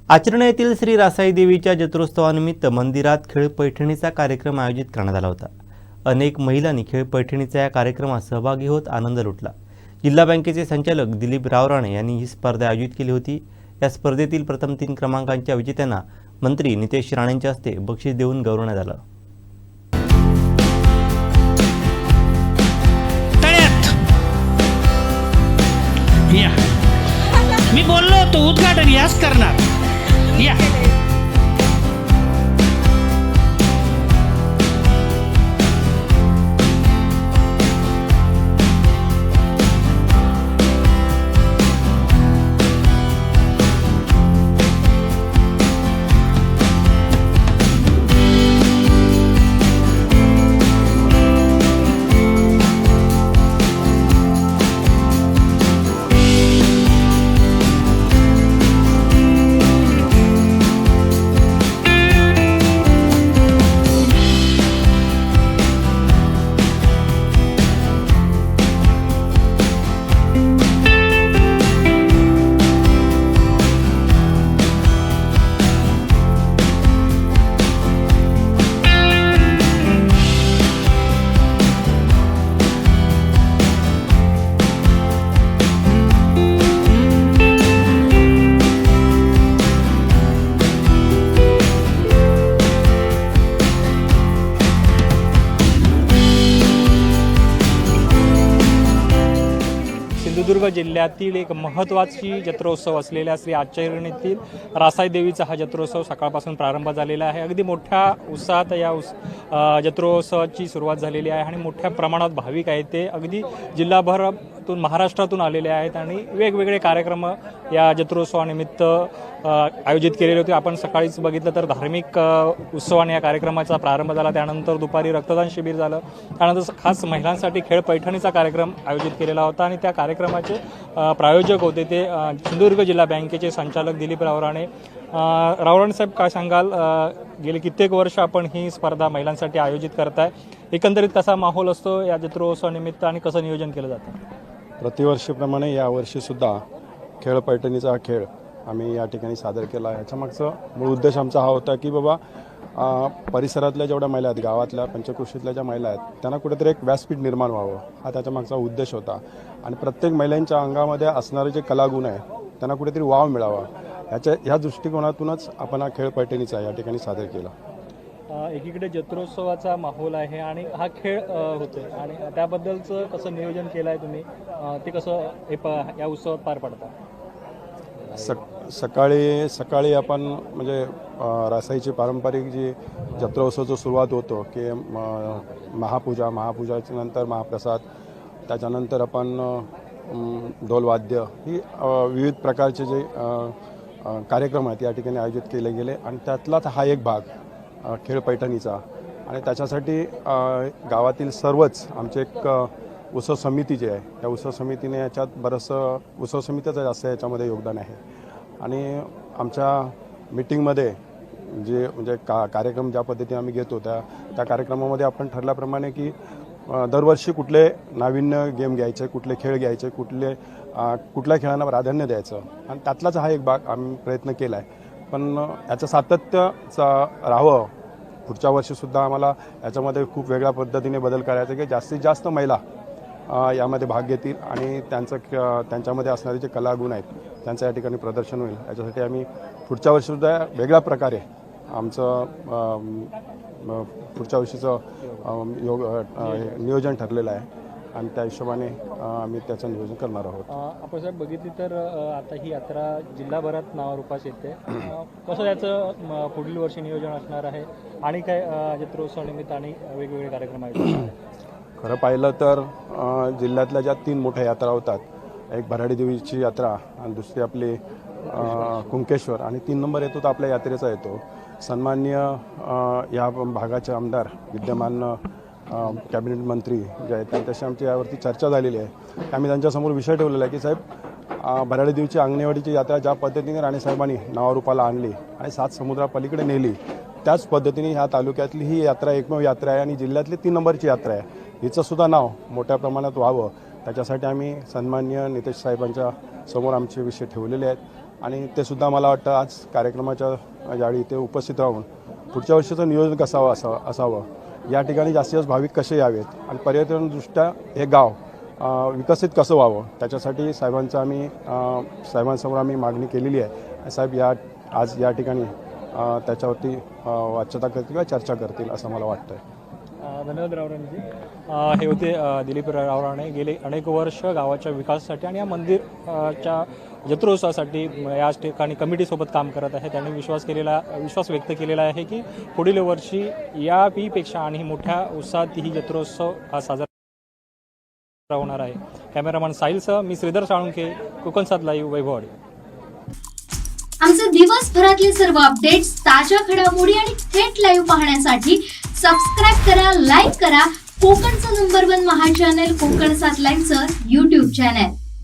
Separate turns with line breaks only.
आचरण येथील श्री रासाई देवीच्या जत्रोत्सवानिमित्त मंदिरात खेळ पैठणीचा कार्यक्रम आयोजित करण्यात आला होता। अनेक महिलांनी खेळ पैठणीच्या या कार्यक्रमात सहभागी होत आनंद लुटला। जिल्हा बँकेचे संचालक दिलीप रावराणे यांनी ही स्पर्धा आयोजित केली होती। या स्पर्धेतील प्रथम 3 क्रमांकांच्या विजेत्यांना मंत्री नितेश राणेंच्या हस्ते बक्षीस देऊन गौरवण्यात आलं।
मी बोललो होतो उद्घाटन याच करणार या
सिंधुदुर्ग जिल्ह्यातील एक महत्त्वाची जत्रोत्सव असलेल्या श्री आचरण येथील रासाई देवीचा हा जत्रोत्सव सकाळपासून प्रारंभ झालेला आहे। अगदी मोठ्या उत्साहात या जत्रोत्सवाची सुरुवात झालेली आहे आणि मोठ्या प्रमाणात भाविक आहेत ते अगदी जिल्हाभरातून महाराष्ट्रातून आलेले आहेत आणि वेगवेगळे कार्यक्रम या जत्रोत्सवानिमित्त आयोजित केलेले होते। आपण सकाळीच बघितलं तर धार्मिक उत्सवाने या कार्यक्रमाचा प्रारंभ झाला, त्यानंतर दुपारी रक्तदान शिबिर झालं, त्यानंतर खास महिलांसाठी खेळ पैठणीचा कार्यक्रम आयोजित केलेला होता आणि त्या कार्यक्रमाचे प्रायोजक होते ते सिंधुदुर्ग जिल्हा बँकेचे संचालक दिलीप रावराणे। रावराणे साहेब, काय सांगाल, गेली कित्येक वर्ष आपण ही स्पर्धा महिलांसाठी आयोजित करताय, एकंदरीत कसा माहोल असतो या जत्रोत्सवानिमित्त आणि कसं नियोजन केलं जातं?
प्रतिवर्षीप्रमाणे यावर्षीसुद्धा खेळ पैठणीचा हा खेळ आम्ही या ठिकाणी सादर केला। याच्यामागचा मूळ उद्देश आमचा हा होता की बाबा परिसरातल्या जेवढ्या महिला आहेत, गावातल्या पंचक्रोशीतल्या ज्या महिला आहेत, त्यांना कुठेतरी एक व्यासपीठ निर्माण व्हावं, हा त्याच्यामागचा उद्देश होता। आणि प्रत्येक महिलांच्या अंगामध्ये असणारे जे कलागुण आहे त्यांना कुठेतरी वाव मिळावा, ह्या दृष्टिकोनातूनच आपण हा खेळ पैठणीचा या ठिकाणी सादर केला।
एकीकडे जत्रोत्सवाचा माहोल आहे आणि हा खेळ होतोय आणि त्याबद्दलचं कसं नियोजन केलं आहे तुम्ही, ते कसं या उत्सवात पार पडता?
सकाळी आपण म्हणजे रासाईची पारंपरिक जी जत्रोत्सवाची सुरुवात होतो की महापूजाच्या नंतर महाप्रसाद, त्याच्यानंतर आपण ढोलवाद्य ही विविध प्रकारचे जे कार्यक्रम आहेत या ठिकाणी आयोजित केले गेले आणि त्यातलाच हा एक भाग खेळ पैठणीचा। आणि त्याच्यासाठी गावातील सर्वच आमचे एक उत्सव समिती जी आहे, त्या उत्सव समितीने याच्यात बरंचसं उत्सव समितीचं जास्त याच्यामध्ये योगदान आहे। आणि आमच्या मीटिंगमध्ये जे म्हणजे कार्यक्रम ज्या पद्धतीने आम्ही घेतो त्या कार्यक्रमामध्ये आपण ठरल्याप्रमाणे की दरवर्षी कुठले नाविन्य गेम घ्यायचे, कुठले खेळ घ्यायचे, कुठल्या खेळांना प्राधान्य द्यायचं, आणि त्यातलाच हा एक भाग आम्ही प्रयत्न केला आहे। पण याचं सातत्य राहावं, पुढच्या वर्षीसुद्धा आम्हाला याच्यामध्ये खूप वेगळ्या पद्धतीने बदल करायचा की जास्तीत जास्त महिला यामध्ये भाग घेतील आणि त्यांच्यामध्ये असणारे जे कलागुण आहेत त्यांचं या ठिकाणी प्रदर्शन होईल। याच्यासाठी आम्ही पुढच्या वर्षीसुद्धा वेगळ्या प्रकारे आमचं पुढच्या वर्षीचं नियोजन ठरलेलं आहे आणि त्या हिशोबाने आम्ही त्याचं नियोजन करणार आहोत।
आपण साहेब बघितली तर आता ही यात्रा जिल्हाभरात नावारूपास येते, कसं याचं पुढील वर्षी नियोजन असणार आहे आणि काय जत्रोत्सवानिमित्त आणि वेगवेगळे कार्यक्रम आहेत?
खरं पाहिलं तर जिल्ह्यातल्या ज्या 3 मोठ्या यात्रा होतात, एक भराडी देवीची यात्रा आणि दुसरी आपली कुंकेश्वर, आणि 3 नंबर येतो तर आपल्या यात्रेचा येतो। सन्माननीय या भागाचे आमदार, विद्यमान कॅबिनेट मंत्री जे आहेत त्यांच्याशी आमची यावरती चर्चा झालेली आहे। आम्ही त्यांच्यासमोर विषय ठेवलेला आहे की साहेब, भराडी देवीची अंगणेवाडीची यात्रा ज्या पद्धतीने राणेसाहेबांनी नावारूपाला आणली आणि 7 समुद्रापलीकडे नेली, त्याच पद्धतीने ह्या तालुक्यातली ही यात्रा एकमेव यात्रा आहे आणि जिल्ह्यातली 3 नंबरची यात्रा आहे। हिचंसुद्धा नाव मोठ्या प्रमाणात व्हावं त्याच्यासाठी आम्ही सन्माननीय नितेश साहेबांच्या समोर आमचे विषय ठेवलेले आहेत। आणि ते सुद्धा मला वाटतं आज कार्यक्रमाच्या जाळी इथे उपस्थित राहून पुढच्या वर्षीचं नियोजन कसं असावं, या ठिकाणी जास्तीत जास्त भाविक कसे यावेत आणि पर्यटनदृष्ट्या हे गाव विकसित कसं व्हावं त्याच्यासाठी साहेबांसमोर आम्ही मागणी केलेली आहे. साहेब आज या ठिकाणी त्याच्यावरती वाच्यता करतील किंवा चर्चा करतील असं मला वाटतं.
धन्यवाद रावराणजी. हे होते दिलीप रावराणे. गेले अनेक वर्ष गावाच्या विकासासाठी आणि या मंदिरच्या जत्रोत्सवासाठी याच ठिकाणी कमिटीसोबत काम करत आहे. त्यांनी विश्वास व्यक्त केलेला आहे की पुढील वर्षी यापेक्षा आणि मोठ्या उत्साहात ही जत्रोत्सव हा साजरा होणार आहे. कॅमेरामॅन साहिलसह मी श्रीधर साळुंखे, कोकण 7 लाईव्ह, वैभववाडी.
आमचे दिवसभरातले सर्व अपडेट्स, ताज्या घडामोडी आणि थेट लाईव्ह पाहण्यासाठी सबस्क्राईब करा, लाईक करा कोकणचं नंबर 1 महा चॅनल कोकण 7 लाईव्हचं YouTube चॅनल.